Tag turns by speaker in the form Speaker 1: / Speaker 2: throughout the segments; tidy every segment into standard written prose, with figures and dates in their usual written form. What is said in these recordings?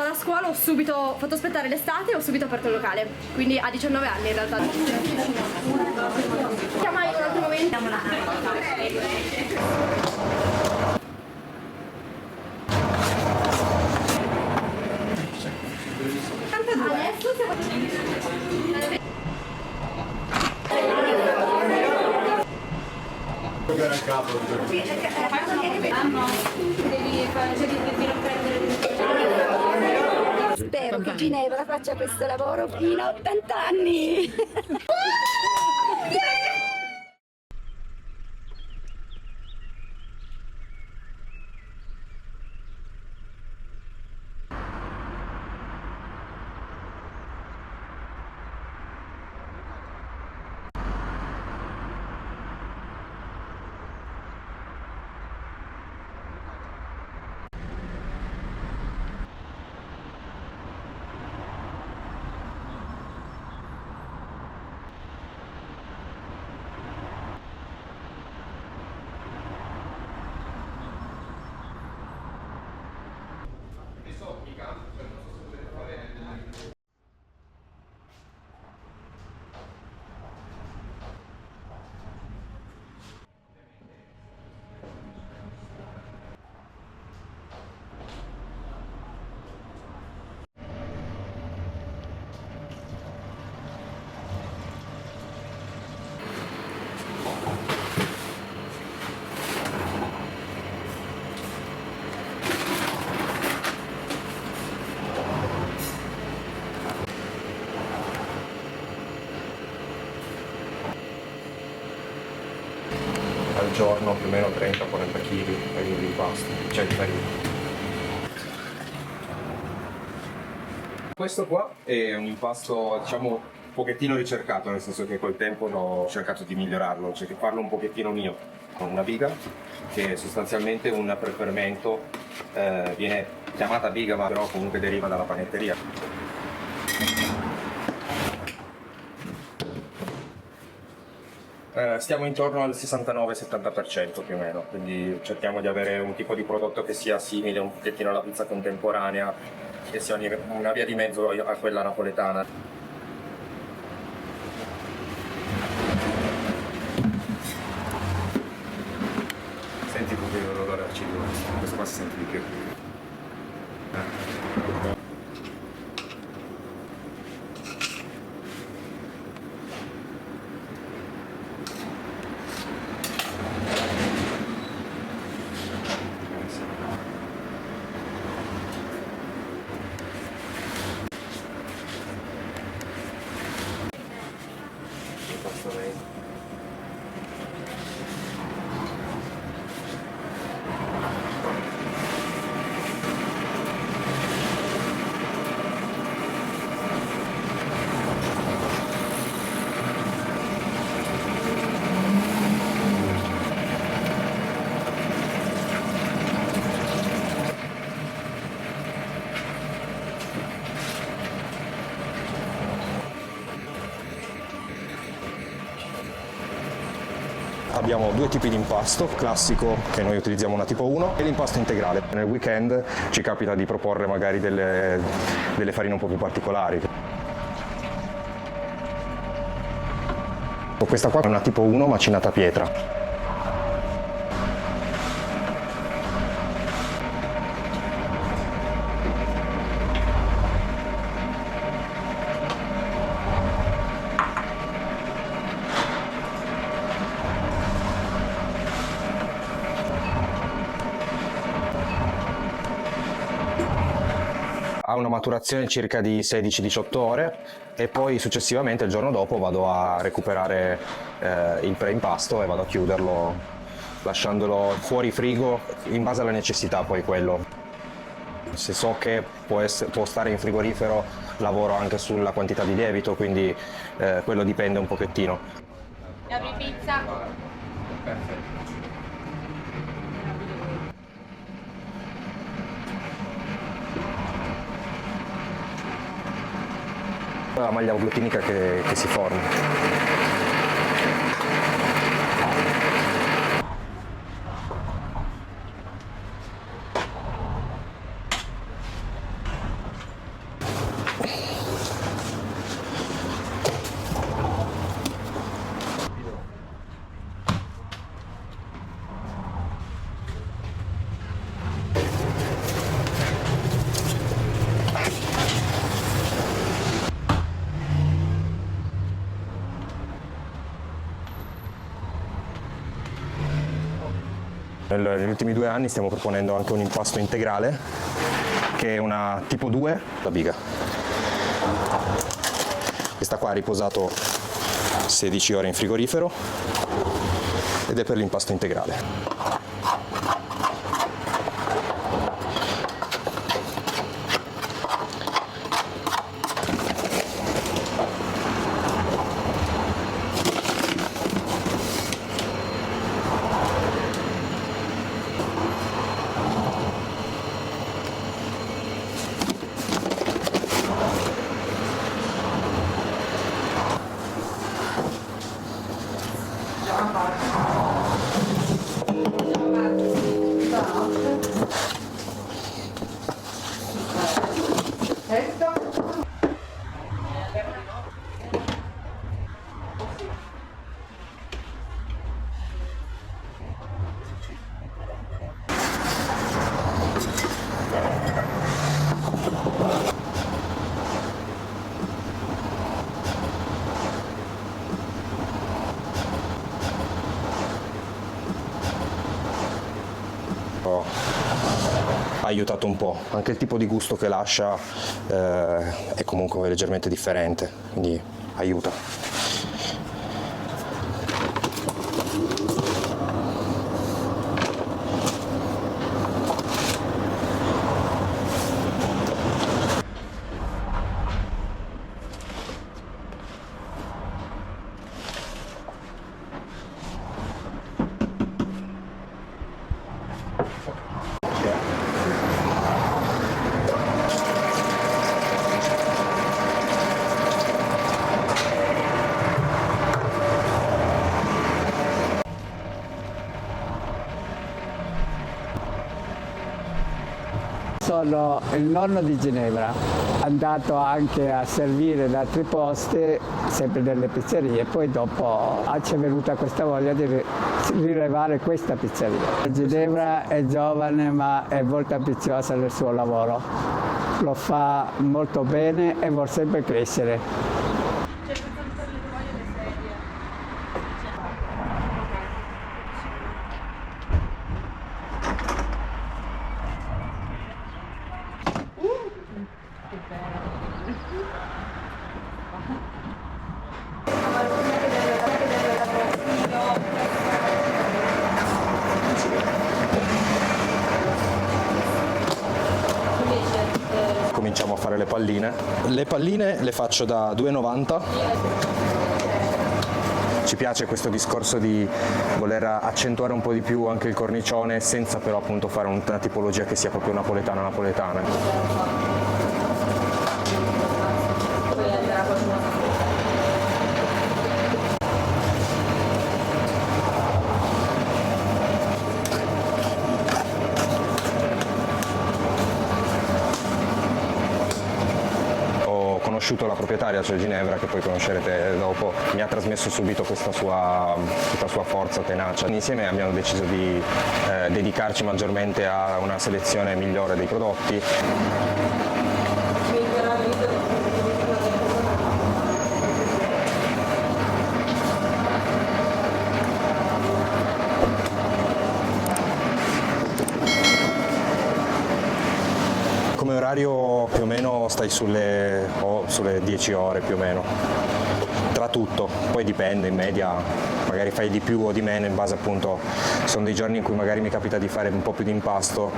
Speaker 1: da scuola ho subito fatto aspettare l'estate e ho subito aperto il locale, quindi a 19 anni in realtà. Chiamai in un altro momento. Adesso siamo...
Speaker 2: Giocare a capo.
Speaker 3: Spero che Ginevra faccia questo lavoro fino a 80 anni.
Speaker 4: Al giorno più o meno 30-40 kg di impasto, cioè di farina. Questo qua è un impasto, diciamo, un pochettino ricercato, nel senso che col tempo ho cercato di migliorarlo, cioè che farlo un pochettino mio, con una biga, che è sostanzialmente un prefermento, viene chiamata biga ma però comunque deriva dalla panetteria. Stiamo intorno al 69-70% più o meno, quindi cerchiamo di avere un tipo di prodotto che sia simile un pochettino alla pizza contemporanea, che sia una via di mezzo a quella napoletana. Senti proprio l'odore acido, questo qua si sente di più. Abbiamo due tipi di impasto, classico che noi utilizziamo una tipo 1 e l'impasto integrale. Nel weekend ci capita di proporre magari delle farine un po' più particolari. Questa qua è una tipo 1 macinata a pietra. Ha una maturazione circa di 16-18 ore e poi successivamente il giorno dopo vado a recuperare il preimpasto e vado a chiuderlo lasciandolo fuori frigo in base alla necessità poi quello. Se so che può stare in frigorifero lavoro anche sulla quantità di lievito, quindi quello dipende un pochettino.
Speaker 1: Apri pizza.
Speaker 4: Perfetto. La maglia glutinica che si forma. Negli ultimi 2 anni stiamo proponendo anche un impasto integrale, che è una tipo 2, la biga. Questa qua ha riposato 16 ore in frigorifero ed è per l'impasto integrale. Ha aiutato un po', anche il tipo di gusto che lascia è comunque leggermente differente, quindi aiuta.
Speaker 2: Sono il nonno di Ginevra, andato anche a servire da altri posti, sempre nelle pizzerie, poi dopo ci è venuta questa voglia di rilevare questa pizzeria. Ginevra è giovane ma è molto ambiziosa nel suo lavoro, lo fa molto bene e vuole sempre crescere.
Speaker 4: Cominciamo a fare le palline. Le palline le faccio da 2,90. Ci piace questo discorso di voler accentuare un po' di più anche il cornicione senza però appunto fare una tipologia che sia proprio napoletana. Ho conosciuto la proprietaria, cioè Ginevra, che poi conoscerete dopo, mi ha trasmesso subito tutta sua forza, tenacia. Insieme abbiamo deciso di dedicarci maggiormente a una selezione migliore dei prodotti. Come orario più o meno stai sulle 10 ore più o meno, tra tutto, poi dipende, in media magari fai di più o di meno in base appunto, sono dei giorni in cui magari mi capita di fare un po' più di impasto.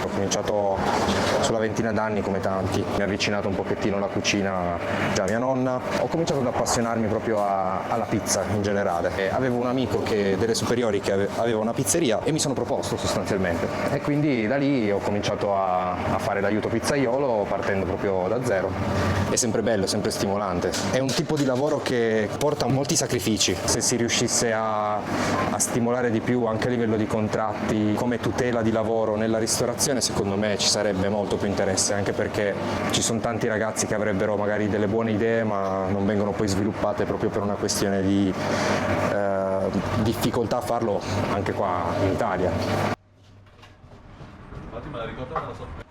Speaker 4: Ho cominciato sulla ventina d'anni come tanti, mi ha avvicinato un pochettino alla cucina già mia nonna, ho cominciato ad appassionarmi proprio alla pizza in generale. E avevo un amico delle superiori che aveva una pizzeria e mi sono proposto sostanzialmente e quindi da lì ho cominciato a fare l'aiuto pizzaiolo partendo proprio da zero. È sempre bello, è sempre stimolante, è un tipo di lavoro che porta molti sacrifici. Se si riuscisse a stimolare di più anche a livello di contratti come tutela di lavoro nella ristorazione, secondo me ci sarebbe molto più interesse, anche perché ci sono tanti ragazzi che avrebbero magari delle buone idee ma non vengono poi sviluppate proprio per una questione di difficoltà a farlo anche qua in Italia.
Speaker 5: Infatti me la ricordavo la sorpresa.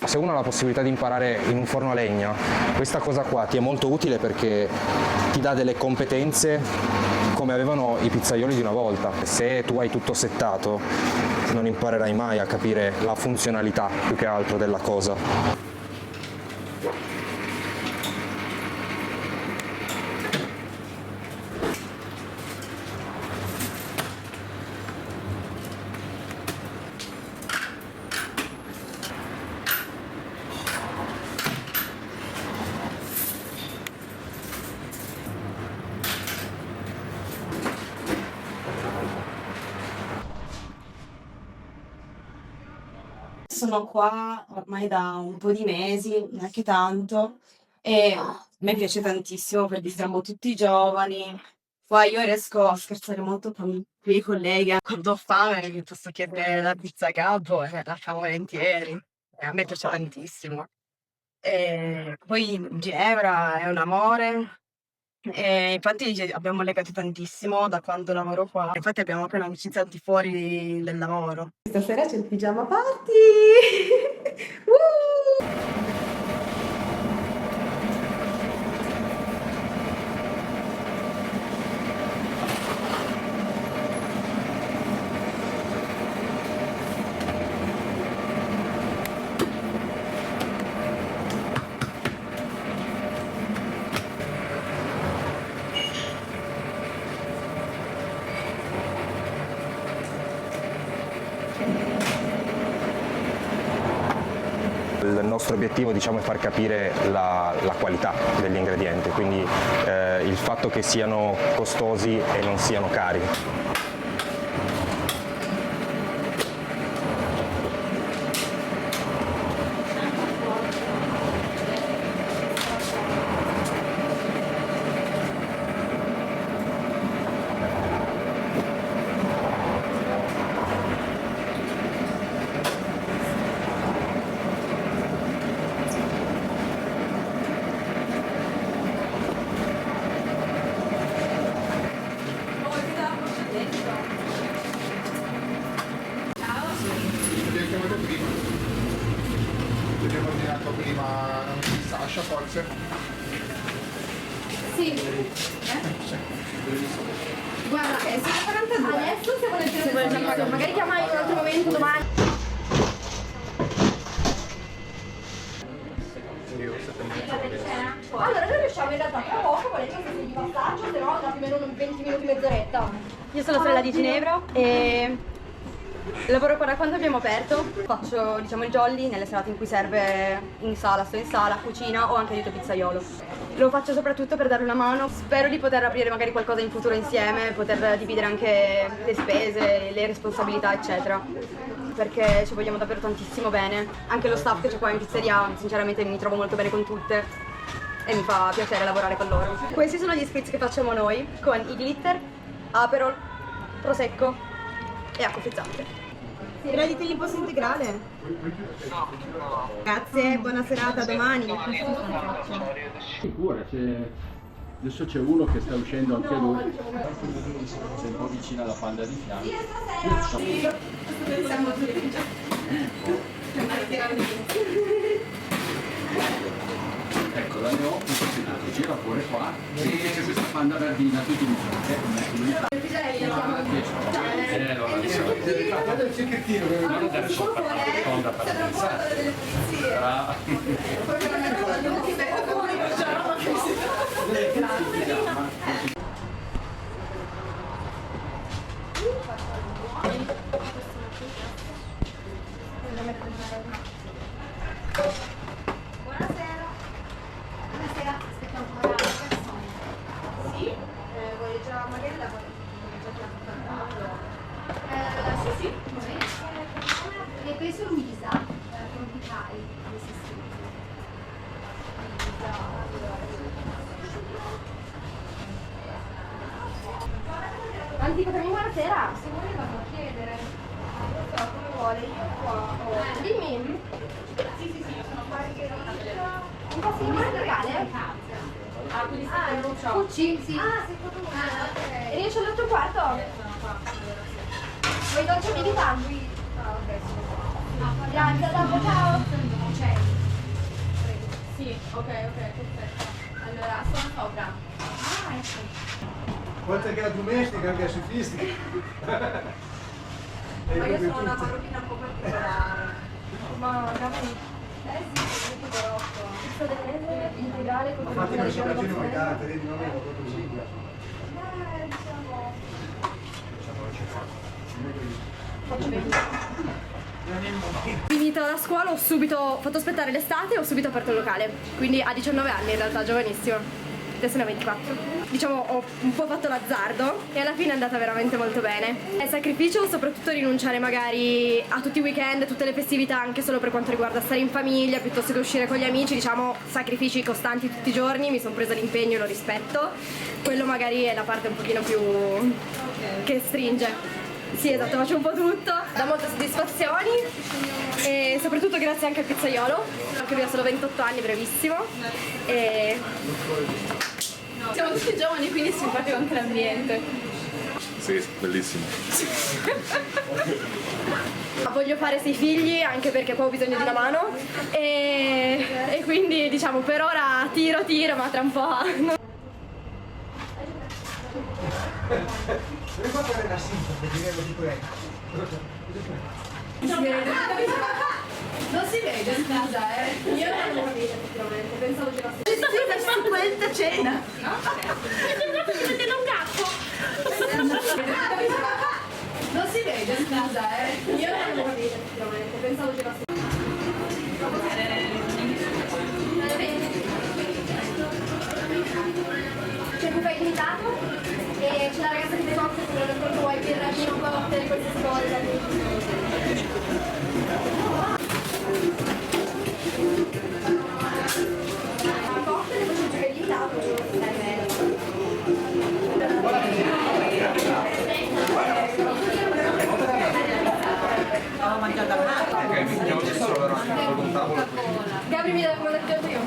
Speaker 4: Se uno ha la possibilità di imparare in un forno a legna, questa cosa qua ti è molto utile perché ti dà delle competenze come avevano i pizzaioli di una volta. Se tu hai tutto settato, non imparerai mai a capire la funzionalità più che altro della cosa.
Speaker 5: Sono qua ormai da un po' di mesi, neanche tanto, e a me piace tantissimo perché siamo tutti giovani. Poi io riesco a scherzare molto con i miei colleghi. Quando ho fame mi posso chiedere la pizza a capo e la facciamo volentieri. E a me piace tantissimo. E poi Ginevra è un amore. E infatti abbiamo legato tantissimo da quando lavoro qua. Infatti abbiamo anche un'amicizia al di fuori del lavoro. Stasera c'è il pigiama party!
Speaker 4: Il nostro obiettivo, diciamo, è far capire la qualità degli ingredienti, quindi il fatto che siano costosi e non siano cari.
Speaker 6: Abbiamo ordinato prima Sasha forse?
Speaker 1: Sì. Guarda, sono 42. Adesso se volete magari chiamare in un altro momento domani. Allora noi riusciamo in realtà tra poco con le cose di passaggio, se no da più o meno 20 minuti, mezz'oretta. Io sono la sorella di Ginevra e lavoro qua da quando abbiamo aperto. Faccio, diciamo, il jolly nelle serate in cui serve in sala, sto in sala, cucina o anche aiuto pizzaiolo. Lo faccio soprattutto per dare una mano. Spero di poter aprire magari qualcosa in futuro insieme, poter dividere anche le spese, le responsabilità, eccetera. Perché ci vogliamo davvero tantissimo bene. Anche lo staff che c'è qua in pizzeria, sinceramente mi trovo molto bene con tutte e mi fa piacere lavorare con loro. Questi sono gli spritz che facciamo noi con i glitter, Aperol, Prosecco e acqua frizzante. Gradite l'imposto integrale? Grazie, buona serata, a domani.
Speaker 7: Sicura, adesso c'è uno che sta uscendo anche lui. Sei un po' vicino alla panda di fianco. Ecco, la ne ho posizionato, gira pure qua e c'è questa panda verdina tutti i giorni. Allora, guarda il cecchettino che non deve sopra
Speaker 1: Buonasera, aspetta ancora una persona. Sì? Vuoi già magari la sì, e questo è Luisa, con Vicari, Antico per me, buonasera. Se vuole vado a chiedere. Come vuole, io qua. Dimmi. Sì, sono Margherita. Un po' sì, ma è legale? Pucci? Sì. E riesci all'8 quarto? Vuoi dolce milita? Grazie, dopo, ciao! Sì, ok, perfetto. Allora, sono sopra.
Speaker 6: Oltre che la domestica, anche la sofistica.
Speaker 1: Ma io sono una parrucchina un po' particolare. Ma Gabri, sì, che barocco. Pizza delle integrale con
Speaker 6: Infatti non sono più di carte, vedi, non avevo proprio 5.
Speaker 1: diciamo. Faccio bene. Finita la scuola ho subito fatto aspettare l'estate e ho subito aperto il locale. Quindi a 19 anni in realtà, giovanissimo. Adesso ne ho 24. Diciamo ho un po' fatto l'azzardo e alla fine è andata veramente molto bene. È sacrificio soprattutto rinunciare magari a tutti i weekend, tutte le festività, anche solo per quanto riguarda stare in famiglia piuttosto che uscire con gli amici, diciamo sacrifici costanti tutti i giorni, mi sono presa l'impegno e lo rispetto. Quello magari è la parte un pochino più che stringe. Sì, esatto, faccio un po' tutto, dà molte soddisfazioni e soprattutto grazie anche al pizzaiolo, anche lui ha solo 28 anni, brevissimo. E siamo tutti giovani, quindi è simpatico anche l'ambiente.
Speaker 6: Sì, bellissimo.
Speaker 1: Voglio fare 6 figli anche perché poi ho bisogno di una mano e quindi diciamo per ora tiro, ma tra un po'.
Speaker 6: Devi fare la sintesi, direi di questo.
Speaker 1: Non si vede, scusa, Io non l'avevo capito effettivamente, pensavo che fosse su questa cena. Mi sembra che vedete un gatto. Non si vede, scusa, Io non l'avevo capito effettivamente, pensavo che fosse. C'è buffet limitato e c'è la ragazza che ti offre quando vuoi birra, vino, cocktail, qualsiasi cosa. Gabri mi dà come l'ho detto io.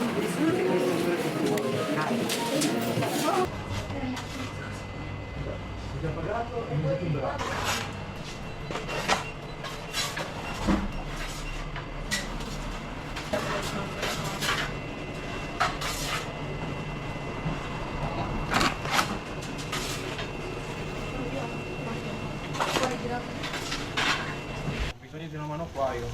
Speaker 4: Bisogno di una mano qua io.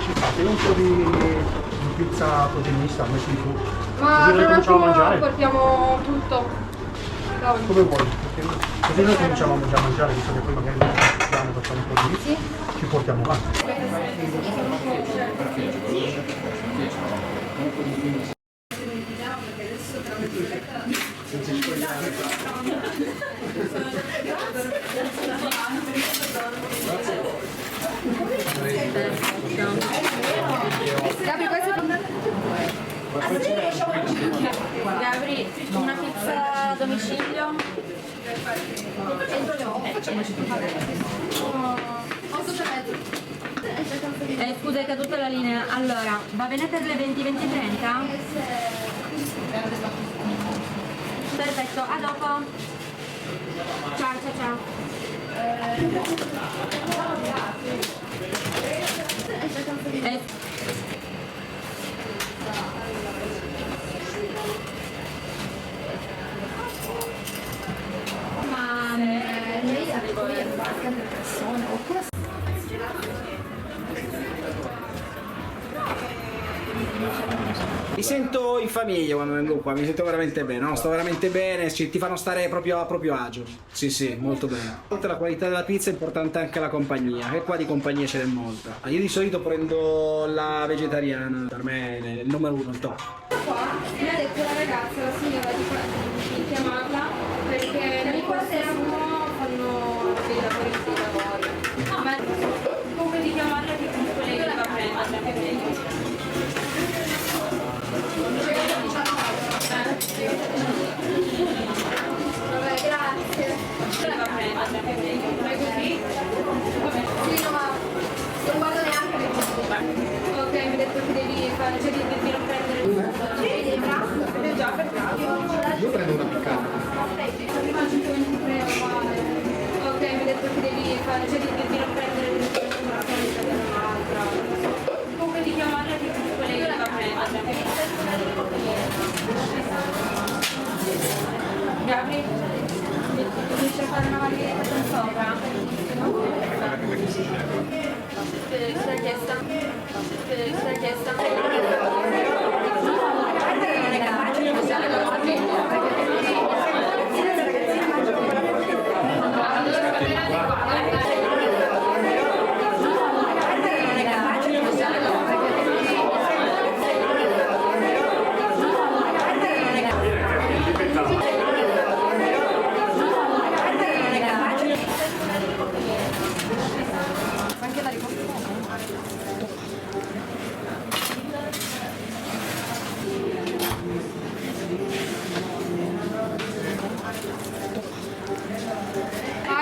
Speaker 6: Ci fate un po' di pizza proteinista, metti di tu.
Speaker 1: Ma
Speaker 6: Così noi cominciamo a mangiare.
Speaker 1: portiamo tutto.
Speaker 6: Come vuoi, così noi cominciamo a mangiare, visto che poi magari facciamo un po' di ci portiamo avanti.
Speaker 1: Gabri, questo Gabri, una pizza a domicilio.
Speaker 8: Scusa, è caduta la linea. Allora, va bene per le 20-20-30? Perfetto, a dopo. Ciao, ciao, ciao.
Speaker 1: Ma lei aveva qualche persona oppure
Speaker 9: Mi sento in famiglia quando vengo qua, mi sento veramente bene, no? Sto veramente bene, ti fanno stare proprio a proprio agio. Sì, sì, molto bene. Oltre alla qualità della pizza è importante anche la compagnia, che qua di compagnia ce n'è molta. Io di solito prendo la vegetariana, per me è il numero uno, il top.
Speaker 1: qua mi ha detto la ragazza, la signora di chiamarla perché nel quartiere fanno dei lavori di lavoro. No, ma comunque di chiamarla che comunque lei va a prendere.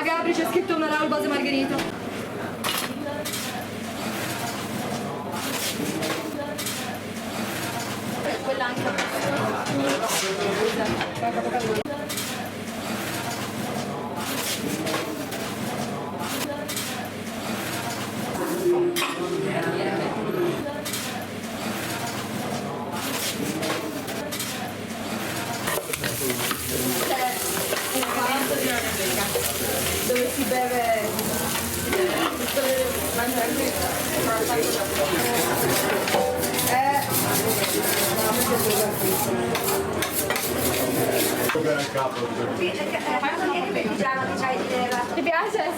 Speaker 1: Gabri c'è scritto una roll base margherita. Quella anche. Dove si beve ti piace?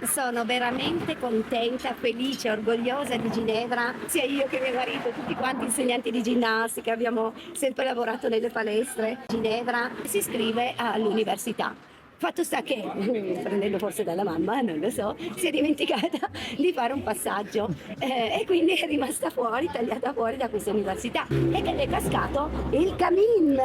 Speaker 3: Sono veramente contenta, felice, orgogliosa di Ginevra, sia io che mio marito, tutti quanti insegnanti di ginnastica, abbiamo sempre lavorato nelle palestre. Ginevra si iscrive all'università. Fatto sta che, prendendo forse dalla mamma, non lo so, si è dimenticata di fare un passaggio e quindi è rimasta fuori, tagliata fuori da questa università e che le è cascato il camin.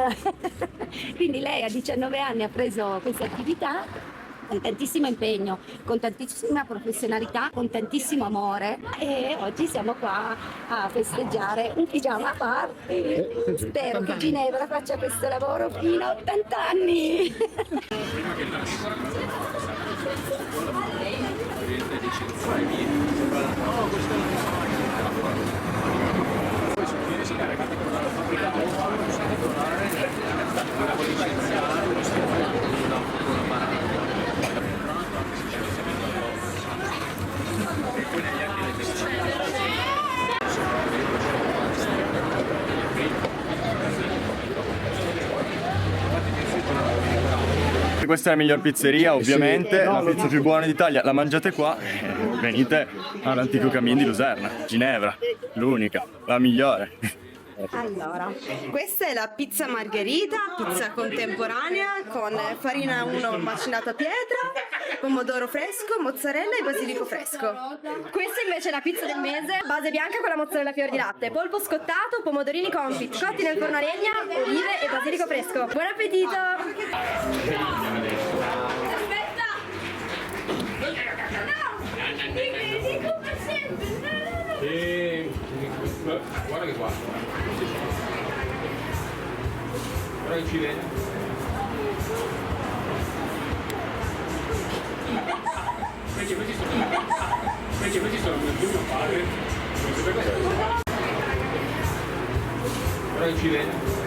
Speaker 3: Quindi lei a 19 anni ha preso questa attività con tantissimo impegno, con tantissima professionalità, con tantissimo amore e oggi siamo qua a festeggiare un pigiama party. Spero che Ginevra faccia questo lavoro fino a 80 anni.
Speaker 10: Questa è la miglior pizzeria, ovviamente, la pizza più buona d'Italia, la mangiate qua, venite all'Antico Camin di Luserna, Ginevra, l'unica, la migliore.
Speaker 5: Allora, questa è la pizza margherita, pizza contemporanea con farina 1 macinata a pietra, pomodoro fresco, mozzarella e basilico fresco.
Speaker 1: Questa invece è la pizza del mese, base bianca con la mozzarella fior di latte, polpo scottato, pomodorini confit, cotti nel forno a legna, olive e basilico fresco. Buon appetito! Aspetta!
Speaker 7: Guarda che qua. Però ci vede. Invece questi sono il mio padre. Però ci vede.